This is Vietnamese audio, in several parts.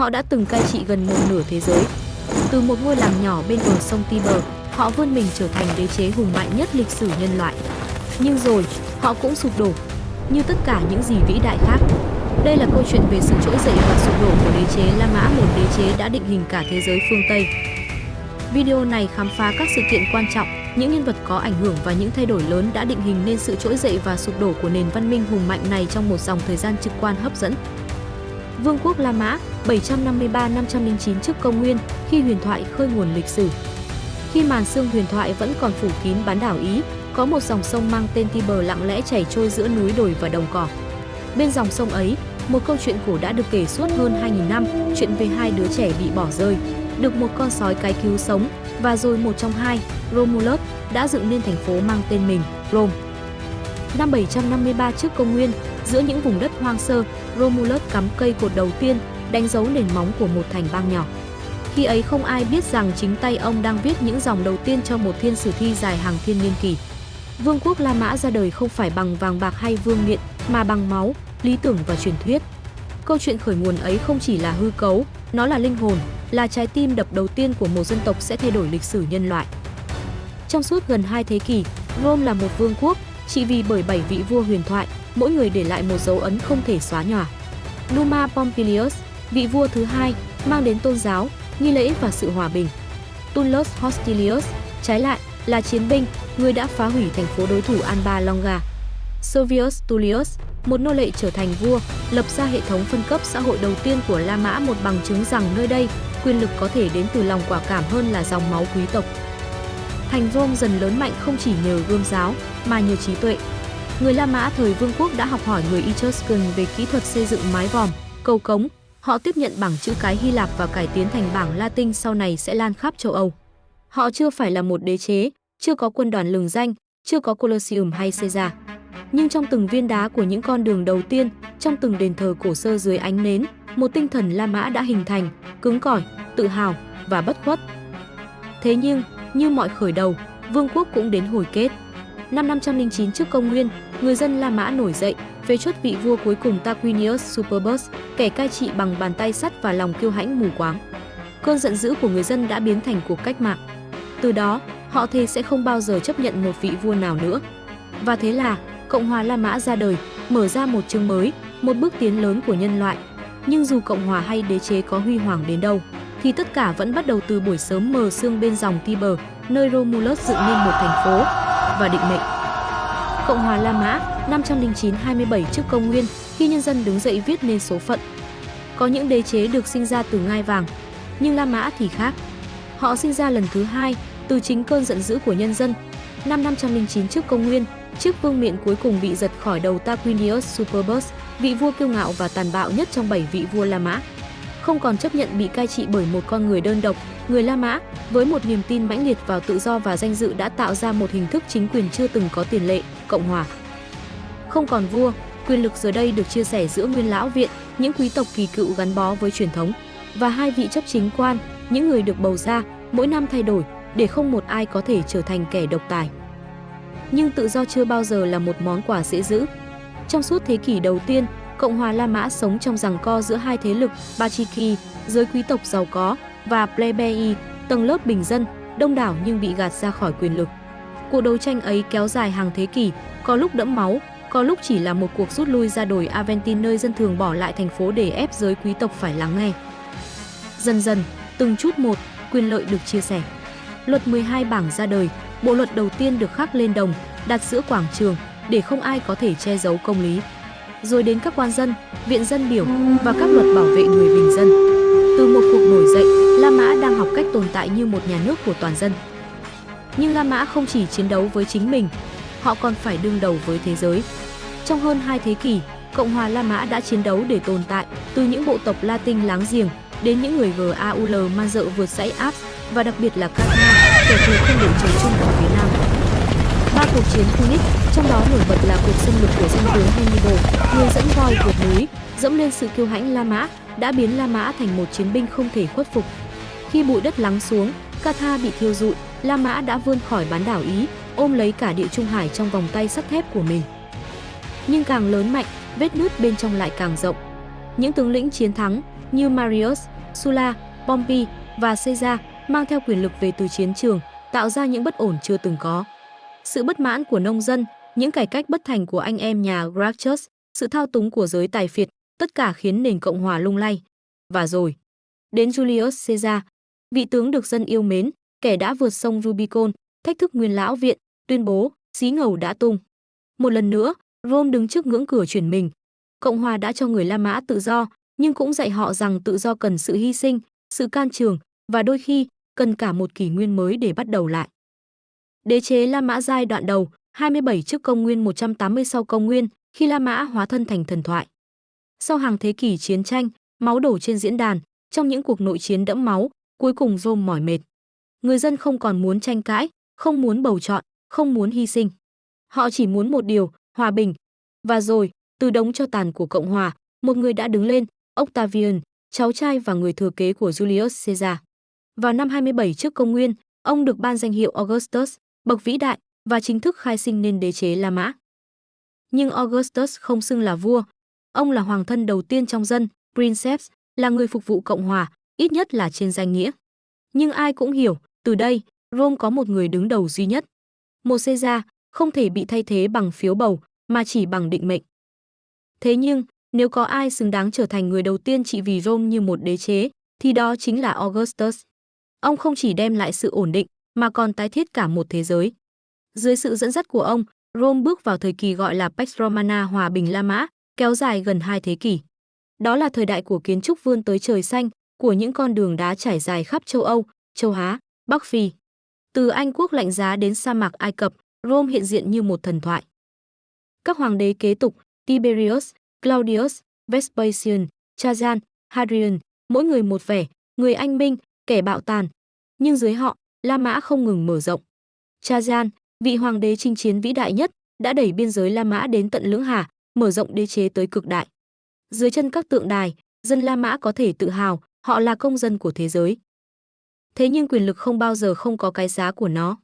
Họ đã từng cai trị gần một nửa thế giới. Từ một ngôi làng nhỏ bên bờ sông Tiber, họ vươn mình trở thành đế chế hùng mạnh nhất lịch sử nhân loại. Nhưng rồi, họ cũng sụp đổ, như tất cả những gì vĩ đại khác. Đây là câu chuyện về sự trỗi dậy và sụp đổ của đế chế La Mã, một đế chế đã định hình cả thế giới phương Tây. Video này khám phá các sự kiện quan trọng, những nhân vật có ảnh hưởng và những thay đổi lớn đã định hình nên sự trỗi dậy và sụp đổ của nền văn minh hùng mạnh này trong một dòng thời gian trực quan hấp dẫn. Vương quốc La Mã, 753-509 trước công nguyên, khi huyền thoại khơi nguồn lịch sử. Khi màn sương huyền thoại vẫn còn phủ kín bán đảo Ý, có một dòng sông mang tên Tiber lặng lẽ chảy trôi giữa núi đồi và đồng cỏ. Bên dòng sông ấy, một câu chuyện cổ đã được kể suốt hơn 2000 năm, chuyện về hai đứa trẻ bị bỏ rơi, được một con sói cái cứu sống, và rồi một trong hai, Romulus, đã dựng nên thành phố mang tên mình, Rome. Năm 753 trước công nguyên, giữa những vùng đất hoang sơ, Romulus cắm cây cột đầu tiên, đánh dấu nền móng của một thành bang nhỏ. Khi ấy không ai biết rằng chính tay ông đang viết những dòng đầu tiên cho một thiên sử thi dài hàng thiên niên kỷ. Vương quốc La Mã ra đời không phải bằng vàng bạc hay vương miện, mà bằng máu, lý tưởng và truyền thuyết. Câu chuyện khởi nguồn ấy không chỉ là hư cấu, nó là linh hồn, là trái tim đập đầu tiên của một dân tộc sẽ thay đổi lịch sử nhân loại. Trong suốt gần 2 thế kỷ, Rome là một vương quốc, trị vì bởi 7 vị vua huyền thoại, mỗi người để lại một dấu ấn không thể xóa nhòa. Numa Pompilius, vị vua thứ hai, mang đến tôn giáo, nghi lễ và sự hòa bình. Tullus Hostilius, trái lại, là chiến binh, người đã phá hủy thành phố đối thủ Alba Longa. Servius Tullius, một nô lệ trở thành vua, lập ra hệ thống phân cấp xã hội đầu tiên của La Mã, một bằng chứng rằng nơi đây, quyền lực có thể đến từ lòng quả cảm hơn là dòng máu quý tộc. Thành Rome dần lớn mạnh không chỉ nhờ gươm giáo, mà nhờ trí tuệ. Người La Mã thời vương quốc đã học hỏi người Etruscan về kỹ thuật xây dựng mái vòm, cầu cống. Họ tiếp nhận bảng chữ cái Hy Lạp và cải tiến thành bảng Latin sau này sẽ lan khắp châu Âu. Họ chưa phải là một đế chế, chưa có quân đoàn lừng danh, chưa có Colosseum hay Caesar. Nhưng trong từng viên đá của những con đường đầu tiên, trong từng đền thờ cổ sơ dưới ánh nến, một tinh thần La Mã đã hình thành, cứng cỏi, tự hào và bất khuất. Thế nhưng, như mọi khởi đầu, vương quốc cũng đến hồi kết. Năm 509 trước công nguyên, người dân La Mã nổi dậy, phế truất vị vua cuối cùng Tarquinius Superbus, kẻ cai trị bằng bàn tay sắt và lòng kiêu hãnh mù quáng. Cơn giận dữ của người dân đã biến thành cuộc cách mạng. Từ đó, họ thề sẽ không bao giờ chấp nhận một vị vua nào nữa. Và thế là, Cộng hòa La Mã ra đời, mở ra một chương mới, một bước tiến lớn của nhân loại. Nhưng dù Cộng hòa hay đế chế có huy hoàng đến đâu, thì tất cả vẫn bắt đầu từ buổi sớm mờ sương bên dòng Tiber, nơi Romulus dựng nên một thành phố và định mệnh. Cộng hòa La Mã, 509-27 trước công nguyên, khi nhân dân đứng dậy viết nên số phận. Có những đế chế được sinh ra từ ngai vàng, nhưng La Mã thì khác. Họ sinh ra lần thứ hai, từ chính cơn giận dữ của nhân dân. Năm 509 trước công nguyên, chiếc vương miện cuối cùng bị giật khỏi đầu Tarquinius Superbus, vị vua kiêu ngạo và tàn bạo nhất trong 7 vị vua La Mã. Không còn chấp nhận bị cai trị bởi một con người đơn độc, người La Mã, với một niềm tin mãnh liệt vào tự do và danh dự đã tạo ra một hình thức chính quyền chưa từng có tiền lệ, cộng hòa. Không còn vua, quyền lực giờ đây được chia sẻ giữa nguyên lão viện, những quý tộc kỳ cựu gắn bó với truyền thống, và hai vị chấp chính quan, những người được bầu ra, mỗi năm thay đổi, để không một ai có thể trở thành kẻ độc tài. Nhưng tự do chưa bao giờ là một món quà dễ giữ. Trong suốt thế kỷ đầu tiên, Cộng hòa La Mã sống trong giằng co giữa hai thế lực, Patrici, giới quý tộc giàu có, và Plebei, tầng lớp bình dân, đông đảo nhưng bị gạt ra khỏi quyền lực. Cuộc đấu tranh ấy kéo dài hàng thế kỷ, có lúc đẫm máu, có lúc chỉ là một cuộc rút lui ra đồi Aventin nơi dân thường bỏ lại thành phố để ép giới quý tộc phải lắng nghe. Dần dần, từng chút một, quyền lợi được chia sẻ. Luật 12 bảng ra đời, bộ luật đầu tiên được khắc lên đồng, đặt giữa quảng trường, để không ai có thể che giấu công lý. Rồi đến các quan dân, viện dân biểu và các luật bảo vệ người bình dân. Từ một cuộc nổi dậy, La Mã đang học cách tồn tại như một nhà nước của toàn dân. Nhưng La Mã không chỉ chiến đấu với chính mình, họ còn phải đương đầu với thế giới. Trong hơn 2 thế kỷ, Cộng hòa La Mã đã chiến đấu để tồn tại, từ những bộ tộc Latin láng giềng đến những người Gaul man dợ vượt dãy Alps, và đặc biệt là Carthage, kẻ thù không đội trời chung ở phía nam. 3 cuộc chiến Punic, trong đó nổi bật là cuộc xâm lược của danh tướng Hannibal, người dẫn voi vượt núi, dẫm lên sự kiêu hãnh La Mã, đã biến La Mã thành một chiến binh không thể khuất phục. Khi bụi đất lắng xuống, Carthage bị thiêu rụi, La Mã đã vươn khỏi bán đảo Ý, ôm lấy cả địa Trung Hải trong vòng tay sắt thép của mình. Nhưng càng lớn mạnh, vết nứt bên trong lại càng rộng. Những tướng lĩnh chiến thắng, như Marius, Sulla, Pompey và Caesar mang theo quyền lực về từ chiến trường, tạo ra những bất ổn chưa từng có. Sự bất mãn của nông dân, những cải cách bất thành của anh em nhà Gracchus, sự thao túng của giới tài phiệt, tất cả khiến nền Cộng hòa lung lay. Và rồi, đến Julius Caesar, vị tướng được dân yêu mến, kẻ đã vượt sông Rubicon, thách thức nguyên lão viện, tuyên bố, xí ngầu đã tung. Một lần nữa, Rome đứng trước ngưỡng cửa chuyển mình. Cộng hòa đã cho người La Mã tự do, nhưng cũng dạy họ rằng tự do cần sự hy sinh, sự can trường, và đôi khi, cần cả một kỷ nguyên mới để bắt đầu lại. Đế chế La Mã giai đoạn đầu, 27 trước công nguyên 180 sau công nguyên, khi La Mã hóa thân thành thần thoại. Sau hàng thế kỷ chiến tranh, máu đổ trên diễn đàn, trong những cuộc nội chiến đẫm máu, cuối cùng Rome mỏi mệt. Người dân không còn muốn tranh cãi, không muốn bầu chọn, không muốn hy sinh. Họ chỉ muốn một điều, hòa bình. Và rồi, từ đống tro tàn của Cộng hòa, một người đã đứng lên, Octavian, cháu trai và người thừa kế của Julius Caesar. Vào năm 27 trước công nguyên, ông được ban danh hiệu Augustus, bậc vĩ đại, và chính thức khai sinh nên đế chế La Mã. Nhưng Augustus không xưng là vua. Ông là hoàng thân đầu tiên trong dân, princeps, là người phục vụ Cộng hòa, ít nhất là trên danh nghĩa. Nhưng ai cũng hiểu, từ đây, Rome có một người đứng đầu duy nhất. Một Caesar, không thể bị thay thế bằng phiếu bầu, mà chỉ bằng định mệnh. Thế nhưng, nếu có ai xứng đáng trở thành người đầu tiên trị vì Rome như một đế chế, thì đó chính là Augustus. Ông không chỉ đem lại sự ổn định, mà còn tái thiết cả một thế giới. Dưới sự dẫn dắt của ông, Rome bước vào thời kỳ gọi là Pax Romana, hòa bình La Mã, kéo dài gần 2 thế kỷ. Đó là thời đại của kiến trúc vươn tới trời xanh, của những con đường đá trải dài khắp châu Âu, châu Á, Bắc Phi. Từ Anh quốc lạnh giá đến sa mạc Ai Cập, Rome hiện diện như một thần thoại. Các hoàng đế kế tục, Tiberius, Claudius, Vespasian, Trajan, Hadrian, mỗi người một vẻ, người anh minh, kẻ bạo tàn. Nhưng dưới họ, La Mã không ngừng mở rộng. Trajan, vị hoàng đế chinh chiến vĩ đại nhất, đã đẩy biên giới La Mã đến tận Lưỡng Hà, mở rộng đế chế tới cực đại. Dưới chân các tượng đài, dân La Mã có thể tự hào, họ là công dân của thế giới. Thế nhưng quyền lực không bao giờ không có cái giá của nó.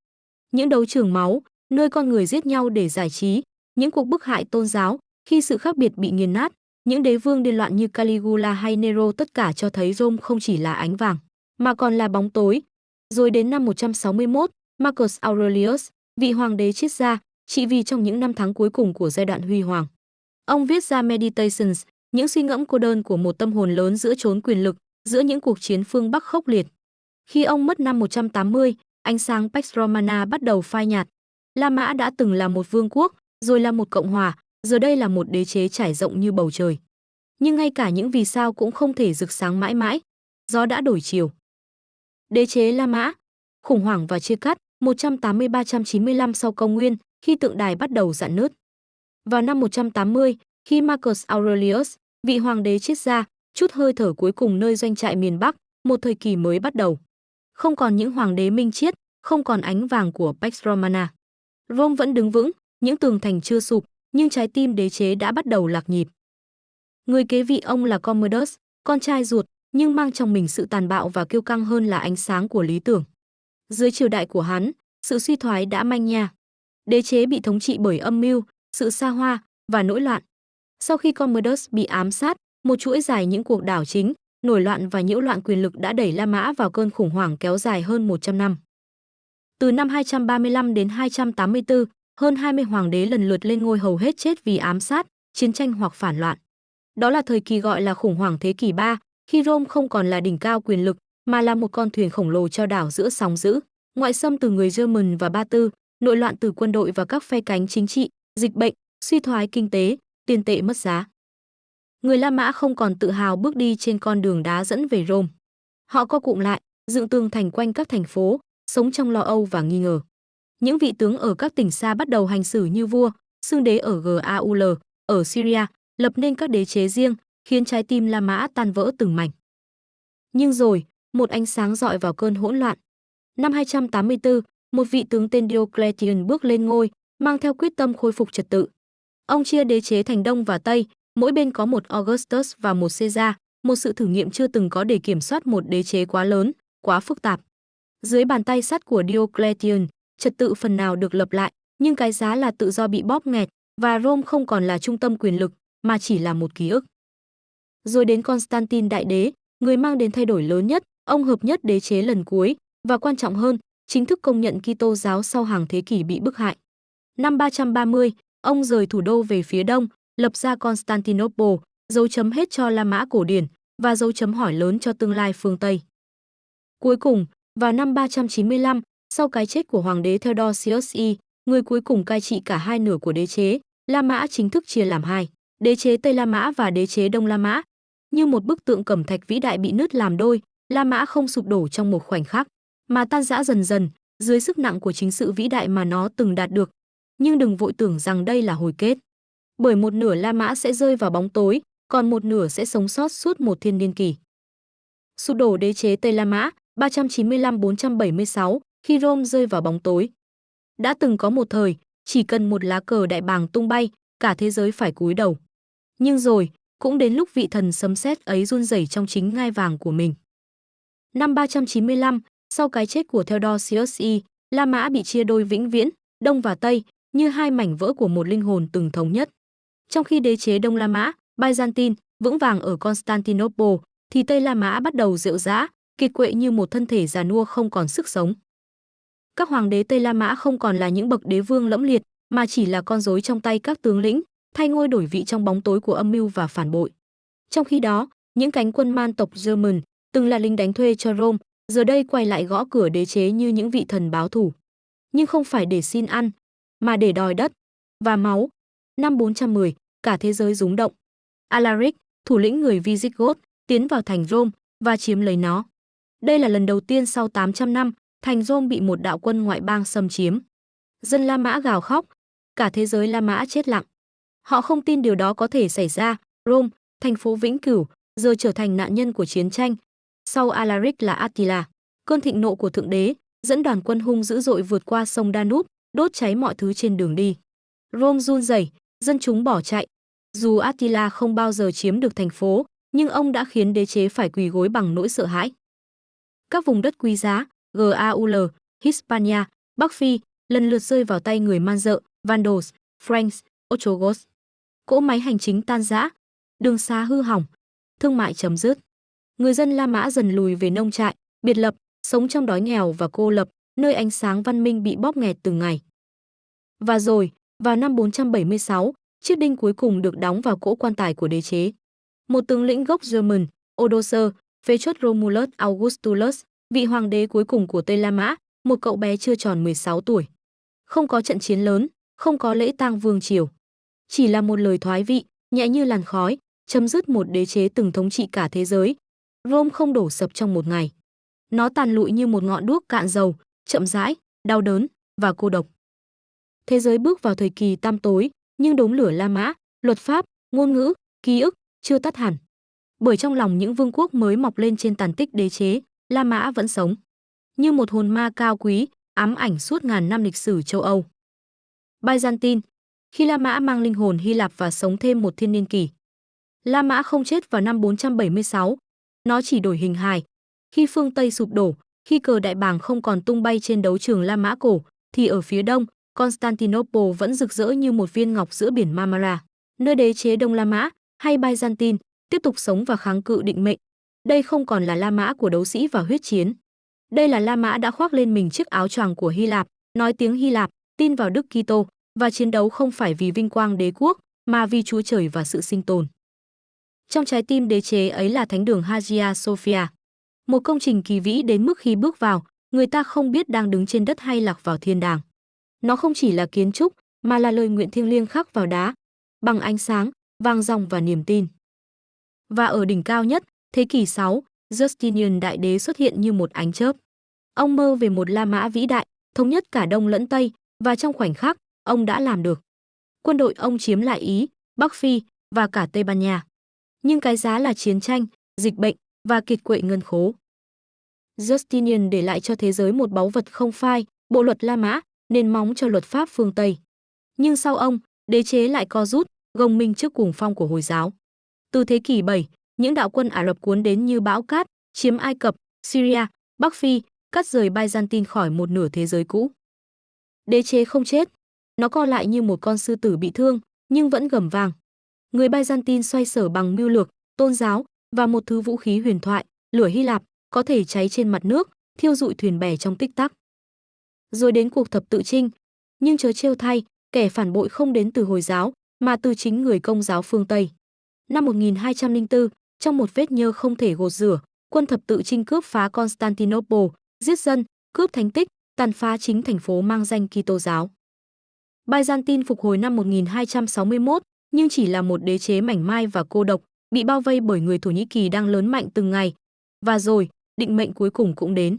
Những đấu trường máu, nơi con người giết nhau để giải trí, những cuộc bức hại tôn giáo, khi sự khác biệt bị nghiền nát, những đế vương điên loạn như Caligula hay Nero, tất cả cho thấy Rome không chỉ là ánh vàng, mà còn là bóng tối. Rồi đến năm 161, Marcus Aurelius, vị hoàng đế triết gia, trị vì trong những năm tháng cuối cùng của giai đoạn huy hoàng. Ông viết ra Meditations, những suy ngẫm cô đơn của một tâm hồn lớn giữa chốn quyền lực, giữa những cuộc chiến phương Bắc khốc liệt. Khi ông mất năm 180, ánh sáng Pax Romana bắt đầu phai nhạt. La Mã đã từng là một vương quốc, rồi là một cộng hòa, giờ đây là một đế chế trải rộng như bầu trời. Nhưng ngay cả những vì sao cũng không thể rực sáng mãi mãi. Gió đã đổi chiều. Đế chế La Mã, khủng hoảng và chia cắt, 180-395 sau công nguyên, khi tượng đài bắt đầu rạn nứt. Vào năm 180, khi Marcus Aurelius, vị hoàng đế triết gia, chút hơi thở cuối cùng nơi doanh trại miền Bắc, một thời kỳ mới bắt đầu. Không còn những hoàng đế minh triết, không còn ánh vàng của Pax Romana. Rome vẫn đứng vững, những tường thành chưa sụp, nhưng trái tim đế chế đã bắt đầu lạc nhịp. Người kế vị ông là Commodus, con trai ruột, nhưng mang trong mình sự tàn bạo và kiêu căng hơn là ánh sáng của lý tưởng. Dưới triều đại của hắn, sự suy thoái đã manh nha. Đế chế bị thống trị bởi âm mưu, sự xa hoa và nỗi loạn. Sau khi Commodus bị ám sát, một chuỗi dài những cuộc đảo chính, nổi loạn và nhiễu loạn quyền lực đã đẩy La Mã vào cơn khủng hoảng kéo dài hơn 100 năm. Từ năm 235 đến 284, hơn 20 hoàng đế lần lượt lên ngôi, hầu hết chết vì ám sát, chiến tranh hoặc phản loạn. Đó là thời kỳ gọi là khủng hoảng thế kỷ 3, khi Rome không còn là đỉnh cao quyền lực, mà là một con thuyền khổng lồ chao đảo giữa sóng dữ, ngoại xâm từ người German và Ba Tư, nội loạn từ quân đội và các phe cánh chính trị, dịch bệnh, suy thoái kinh tế, tiền tệ mất giá. Người La Mã không còn tự hào bước đi trên con đường đá dẫn về Rome. Họ co cụm lại, dựng tường thành quanh các thành phố, sống trong lo âu và nghi ngờ. Những vị tướng ở các tỉnh xa bắt đầu hành xử như vua, xưng đế ở Gaul, ở Syria, lập nên các đế chế riêng, khiến trái tim La Mã tan vỡ từng mảnh. Nhưng rồi, một ánh sáng rọi vào cơn hỗn loạn. Năm 284, một vị tướng tên Diocletian bước lên ngôi, mang theo quyết tâm khôi phục trật tự. Ông chia đế chế thành Đông và Tây, mỗi bên có một Augustus và một Caesar, một sự thử nghiệm chưa từng có để kiểm soát một đế chế quá lớn, quá phức tạp. Dưới bàn tay sắt của Diocletian, trật tự phần nào được lập lại, nhưng cái giá là tự do bị bóp nghẹt, và Rome không còn là trung tâm quyền lực, mà chỉ là một ký ức. Rồi đến Constantine Đại Đế, người mang đến thay đổi lớn nhất, ông hợp nhất đế chế lần cuối và quan trọng hơn, chính thức công nhận Kitô giáo sau hàng thế kỷ bị bức hại. Năm 330, ông rời thủ đô về phía đông, lập ra Constantinople, dấu chấm hết cho La Mã cổ điển và dấu chấm hỏi lớn cho tương lai phương Tây. Cuối cùng, vào năm 395, sau cái chết của hoàng đế Theodosius I, người cuối cùng cai trị cả hai nửa của đế chế, La Mã chính thức chia làm hai, đế chế Tây La Mã và đế chế Đông La Mã. Như một bức tượng cẩm thạch vĩ đại bị nứt làm đôi, La Mã không sụp đổ trong một khoảnh khắc, mà tan rã dần dần dưới sức nặng của chính sự vĩ đại mà nó từng đạt được. Nhưng đừng vội tưởng rằng đây là hồi kết, bởi một nửa La Mã sẽ rơi vào bóng tối, còn một nửa sẽ sống sót suốt một thiên niên kỷ. Sụp đổ đế chế Tây La Mã 395-476, khi Rome rơi vào bóng tối. Đã từng có một thời, chỉ cần một lá cờ đại bàng tung bay, cả thế giới phải cúi đầu. Nhưng rồi, cũng đến lúc vị thần sấm sét ấy run rẩy trong chính ngai vàng của mình. Năm 395, sau cái chết của Theodosius I, La Mã bị chia đôi vĩnh viễn, Đông và Tây, như hai mảnh vỡ của một linh hồn từng thống nhất. Trong khi đế chế Đông La Mã, Byzantine, vững vàng ở Constantinople, thì Tây La Mã bắt đầu rệu rã, kiệt quệ như một thân thể già nua không còn sức sống. Các hoàng đế Tây La Mã không còn là những bậc đế vương lẫm liệt, mà chỉ là con rối trong tay các tướng lĩnh, thay ngôi đổi vị trong bóng tối của âm mưu và phản bội. Trong khi đó, những cánh quân man tộc German, từng là lính đánh thuê cho Rome, giờ đây quay lại gõ cửa đế chế như những vị thần báo thù. Nhưng không phải để xin ăn, mà để đòi đất và máu. Năm 410, cả thế giới rúng động. Alaric, thủ lĩnh người Visigoth, tiến vào thành Rome và chiếm lấy nó. Đây là lần đầu tiên sau 800 năm, thành Rome bị một đạo quân ngoại bang xâm chiếm. Dân La Mã gào khóc, cả thế giới La Mã chết lặng. Họ không tin điều đó có thể xảy ra. Rome, thành phố vĩnh cửu, giờ trở thành nạn nhân của chiến tranh. Sau Alaric là Attila, cơn thịnh nộ của thượng đế, dẫn đoàn quân hung dữ dội vượt qua sông Danube, đốt cháy mọi thứ trên đường đi. Rome run rẩy, dân chúng bỏ chạy. Dù Attila không bao giờ chiếm được thành phố, nhưng ông đã khiến đế chế phải quỳ gối bằng nỗi sợ hãi. Các vùng đất quý giá, Gaul, Hispania, Bắc Phi, lần lượt rơi vào tay người man dợ, Vandals, Franks, Ostrogoths. Cỗ máy hành chính tan rã, đường xá hư hỏng, thương mại chấm dứt. Người dân La Mã dần lùi về nông trại, biệt lập, sống trong đói nghèo và cô lập, nơi ánh sáng văn minh bị bóp nghẹt từng ngày. Và rồi, vào năm 476, chiếc đinh cuối cùng được đóng vào cỗ quan tài của đế chế. Một tướng lĩnh gốc German, Odoacer, phế truất Romulus Augustulus, vị hoàng đế cuối cùng của Tây La Mã, một cậu bé chưa tròn 16 tuổi. Không có trận chiến lớn, không có lễ tang vương triều. Chỉ là một lời thoái vị, nhẹ như làn khói, chấm dứt một đế chế từng thống trị cả thế giới. Rome không đổ sập trong một ngày. Nó tàn lụi như một ngọn đuốc cạn dầu, chậm rãi, đau đớn và cô độc. Thế giới bước vào thời kỳ tăm tối, nhưng đốm lửa La Mã, luật pháp, ngôn ngữ, ký ức chưa tắt hẳn. Bởi trong lòng những vương quốc mới mọc lên trên tàn tích đế chế, La Mã vẫn sống như một hồn ma cao quý, ám ảnh suốt ngàn năm lịch sử châu Âu. Byzantine, khi La Mã mang linh hồn Hy Lạp và sống thêm một thiên niên kỷ. La Mã không chết vào năm 476, nó chỉ đổi hình hài. Khi phương Tây sụp đổ, khi cờ đại bàng không còn tung bay trên đấu trường La Mã cổ, thì ở phía đông, Constantinople vẫn rực rỡ như một viên ngọc giữa biển Marmara, nơi đế chế Đông La Mã hay Byzantine tiếp tục sống và kháng cự định mệnh. Đây không còn là La Mã của đấu sĩ và huyết chiến. Đây là La Mã đã khoác lên mình chiếc áo choàng của Hy Lạp, nói tiếng Hy Lạp, tin vào Đức Kitô và chiến đấu không phải vì vinh quang đế quốc, mà vì Chúa Trời và sự sinh tồn. Trong trái tim đế chế ấy là thánh đường Hagia Sophia, một công trình kỳ vĩ đến mức khi bước vào, người ta không biết đang đứng trên đất hay lạc vào thiên đàng. Nó không chỉ là kiến trúc, mà là lời nguyện thiêng liêng khắc vào đá, bằng ánh sáng, vang dòng và niềm tin. Và ở đỉnh cao nhất, thế kỷ 6, Justinian đại đế xuất hiện như một ánh chớp. Ông mơ về một La Mã vĩ đại, thống nhất cả Đông lẫn Tây, và trong khoảnh khắc, ông đã làm được. Quân đội ông chiếm lại Ý, Bắc Phi và cả Tây Ban Nha. Nhưng cái giá là chiến tranh, dịch bệnh và kiệt quệ ngân khố. Justinian để lại cho thế giới một báu vật không phai, bộ luật La Mã, nền móng cho luật pháp phương Tây. Nhưng sau ông, đế chế lại co rút, gồng mình trước cuồng phong của Hồi giáo. Từ thế kỷ 7, những đạo quân Ả Rập cuốn đến như bão cát, chiếm Ai Cập, Syria, Bắc Phi, cắt rời Byzantine khỏi một nửa thế giới cũ. Đế chế không chết, nó co lại như một con sư tử bị thương, nhưng vẫn gầm vang. Người Byzantine xoay sở bằng mưu lược, tôn giáo và một thứ vũ khí huyền thoại, lửa Hy Lạp, có thể cháy trên mặt nước, thiêu rụi thuyền bè trong tích tắc. Rồi đến cuộc thập tự chinh, nhưng chớ trêu thay, kẻ phản bội không đến từ Hồi giáo, mà từ chính người Công giáo phương Tây. Năm 1204, trong một vết nhơ không thể gột rửa, quân thập tự chinh cướp phá Constantinople, giết dân, cướp thánh tích, tàn phá chính thành phố mang danh Kitô giáo. Byzantine phục hồi năm 1261, nhưng chỉ là một đế chế mảnh mai và cô độc, bị bao vây bởi người Thổ Nhĩ Kỳ đang lớn mạnh từng ngày. Và rồi, định mệnh cuối cùng cũng đến.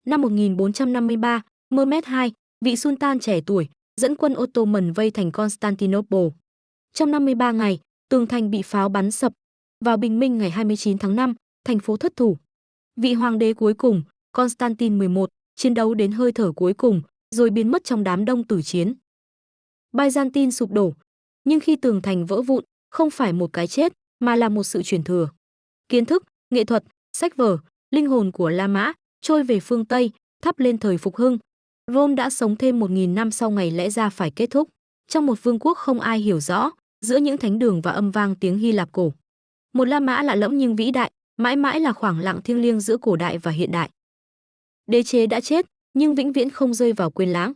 Năm 1453, Mehmed II, vị sultan trẻ tuổi, dẫn quân Ottoman vây thành Constantinople. Trong 53 ngày, tường thành bị pháo bắn sập. Vào bình minh ngày 29 tháng 5, thành phố thất thủ. Vị hoàng đế cuối cùng, Constantine 11, chiến đấu đến hơi thở cuối cùng, rồi biến mất trong đám đông tử chiến. Byzantine sụp đổ, nhưng khi tường thành vỡ vụn, không phải một cái chết, mà là một sự truyền thừa. Kiến thức, nghệ thuật, sách vở, linh hồn của La Mã trôi về phương Tây, thắp lên thời phục hưng. Rome đã sống thêm 1000 năm sau ngày lẽ ra phải kết thúc, trong một vương quốc không ai hiểu rõ, giữa những thánh đường và âm vang tiếng Hy Lạp cổ. Một La Mã lạ lẫm nhưng vĩ đại, mãi mãi là khoảng lặng thiêng liêng giữa cổ đại và hiện đại. Đế chế đã chết, nhưng vĩnh viễn không rơi vào quên lãng.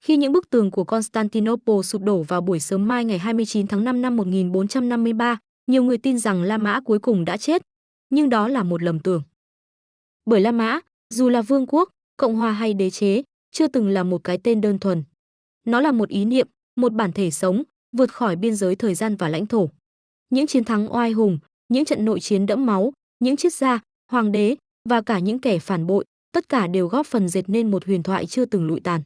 Khi những bức tường của Constantinople sụp đổ vào buổi sớm mai ngày 29 tháng 5 năm 1453, nhiều người tin rằng La Mã cuối cùng đã chết, nhưng đó là một lầm tưởng. Bởi La Mã, dù là vương quốc, cộng hòa hay đế chế, chưa từng là một cái tên đơn thuần. Nó là một ý niệm, một bản thể sống, vượt khỏi biên giới thời gian và lãnh thổ. Những chiến thắng oai hùng, những trận nội chiến đẫm máu, những triết gia, hoàng đế và cả những kẻ phản bội, tất cả đều góp phần dệt nên một huyền thoại chưa từng lụi tàn.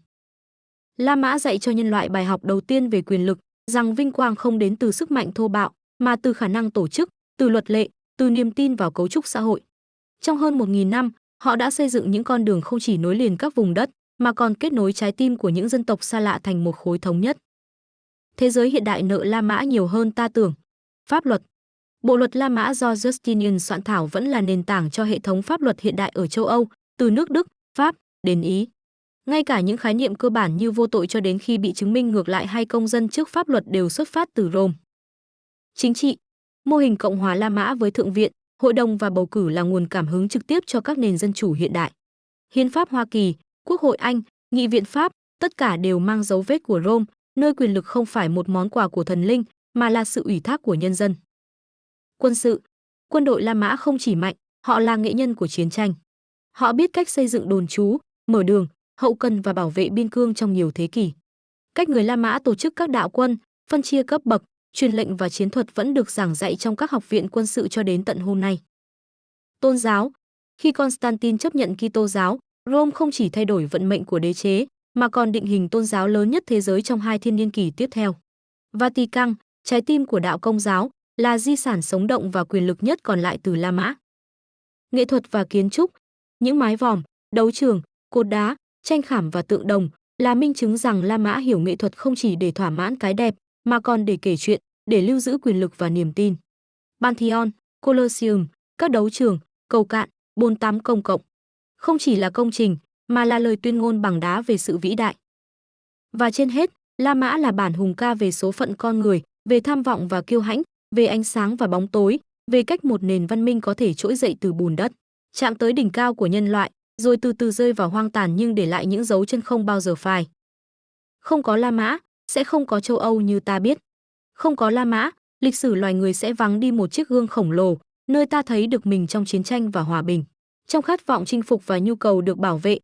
La Mã dạy cho nhân loại bài học đầu tiên về quyền lực, rằng vinh quang không đến từ sức mạnh thô bạo, mà từ khả năng tổ chức, từ luật lệ, từ niềm tin vào cấu trúc xã hội. Trong hơn 1000 năm, họ đã xây dựng những con đường không chỉ nối liền các vùng đất, mà còn kết nối trái tim của những dân tộc xa lạ thành một khối thống nhất. Thế giới hiện đại nợ La Mã nhiều hơn ta tưởng. Pháp luật. Bộ luật La Mã do Justinian soạn thảo vẫn là nền tảng cho hệ thống pháp luật hiện đại ở châu Âu, từ nước Đức, Pháp đến Ý. Ngay cả những khái niệm cơ bản như vô tội cho đến khi bị chứng minh ngược lại hay công dân trước pháp luật đều xuất phát từ Rome. Chính trị. Mô hình Cộng hòa La Mã với Thượng viện, Hội đồng và bầu cử là nguồn cảm hứng trực tiếp cho các nền dân chủ hiện đại. Hiến pháp Hoa Kỳ, Quốc hội Anh, Nghị viện Pháp, tất cả đều mang dấu vết của Rome, nơi quyền lực không phải một món quà của thần linh, mà là sự ủy thác của nhân dân. Quân sự. Quân đội La Mã không chỉ mạnh, họ là nghệ nhân của chiến tranh. Họ biết cách xây dựng đồn trú, mở đường, hậu cần và bảo vệ biên cương trong nhiều thế kỷ. Cách người La Mã tổ chức các đạo quân, phân chia cấp bậc, truyền lệnh và chiến thuật vẫn được giảng dạy trong các học viện quân sự cho đến tận hôm nay. Tôn giáo. Khi Constantine chấp nhận Kitô giáo, Rome không chỉ thay đổi vận mệnh của đế chế, mà còn định hình tôn giáo lớn nhất thế giới trong 2 thiên niên kỷ tiếp theo. Vatican, trái tim của đạo Công giáo, là di sản sống động và quyền lực nhất còn lại từ La Mã. Nghệ thuật và kiến trúc. Những mái vòm, đấu trường, cột đá, tranh khảm và tượng đồng là minh chứng rằng La Mã hiểu nghệ thuật không chỉ để thỏa mãn cái đẹp, mà còn để kể chuyện, để lưu giữ quyền lực và niềm tin. Pantheon, Colosseum, các đấu trường, cầu cạn, bồn tắm công cộng. Không chỉ là công trình, mà là lời tuyên ngôn bằng đá về sự vĩ đại. Và trên hết, La Mã là bản hùng ca về số phận con người, về tham vọng và kiêu hãnh, về ánh sáng và bóng tối, về cách một nền văn minh có thể trỗi dậy từ bùn đất, chạm tới đỉnh cao của nhân loại, rồi từ từ rơi vào hoang tàn nhưng để lại những dấu chân không bao giờ phai. Không có La Mã, sẽ không có châu Âu như ta biết. Không có La Mã, lịch sử loài người sẽ vắng đi một chiếc gương khổng lồ, nơi ta thấy được mình trong chiến tranh và hòa bình, trong khát vọng chinh phục và nhu cầu được bảo vệ.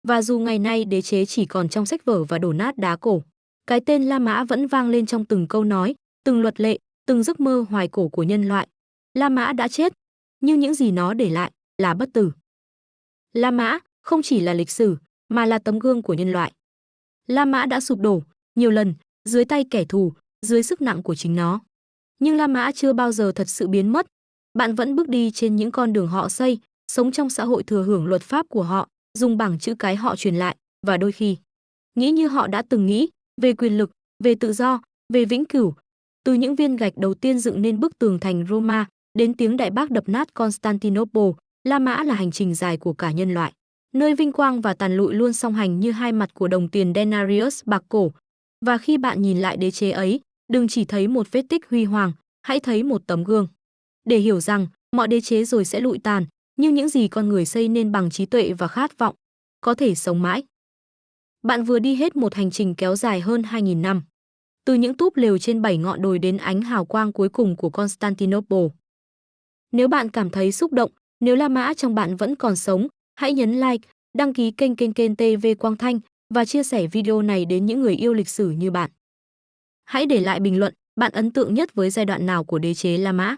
Và dù ngày nay đế chế chỉ còn trong sách vở và đổ nát đá cổ, cái tên La Mã vẫn vang lên trong từng câu nói, từng luật lệ, từng giấc mơ hoài cổ của nhân loại. La Mã đã chết, nhưng những gì nó để lại là bất tử. La Mã không chỉ là lịch sử, mà là tấm gương của nhân loại. La Mã đã sụp đổ nhiều lần dưới tay kẻ thù, dưới sức nặng của chính nó. Nhưng La Mã chưa bao giờ thật sự biến mất. Bạn vẫn bước đi trên những con đường họ xây, sống trong xã hội thừa hưởng luật pháp của họ, dùng bảng chữ cái họ truyền lại, và đôi khi nghĩ như họ đã từng nghĩ, về quyền lực, về tự do, về vĩnh cửu. Từ những viên gạch đầu tiên dựng nên bức tường thành Roma, đến tiếng đại bác đập nát Constantinople, La Mã là hành trình dài của cả nhân loại, nơi vinh quang và tàn lụi luôn song hành như hai mặt của đồng tiền denarius bạc cổ. Và khi bạn nhìn lại đế chế ấy, đừng chỉ thấy một vết tích huy hoàng, hãy thấy một tấm gương. Để hiểu rằng mọi đế chế rồi sẽ lụi tàn, nhưng những gì con người xây nên bằng trí tuệ và khát vọng có thể sống mãi. Bạn vừa đi hết một hành trình kéo dài hơn 2.000 năm. Từ những túp lều trên 7 ngọn đồi đến ánh hào quang cuối cùng của Constantinople. Nếu bạn cảm thấy xúc động, nếu La Mã trong bạn vẫn còn sống, hãy nhấn like, đăng ký kênh TV Quang Thanh và chia sẻ video này đến những người yêu lịch sử như bạn. Hãy để lại bình luận, bạn ấn tượng nhất với giai đoạn nào của đế chế La Mã.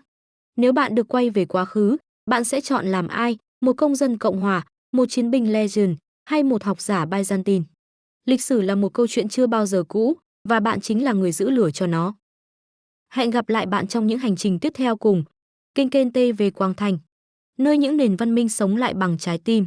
Nếu bạn được quay về quá khứ, bạn sẽ chọn làm ai, một công dân Cộng hòa, một chiến binh Legend hay một học giả Byzantine. Lịch sử là một câu chuyện chưa bao giờ cũ, và bạn chính là người giữ lửa cho nó. Hẹn gặp lại bạn trong những hành trình tiếp theo cùng kênh TV Quang Thanh, nơi những nền văn minh sống lại bằng trái tim.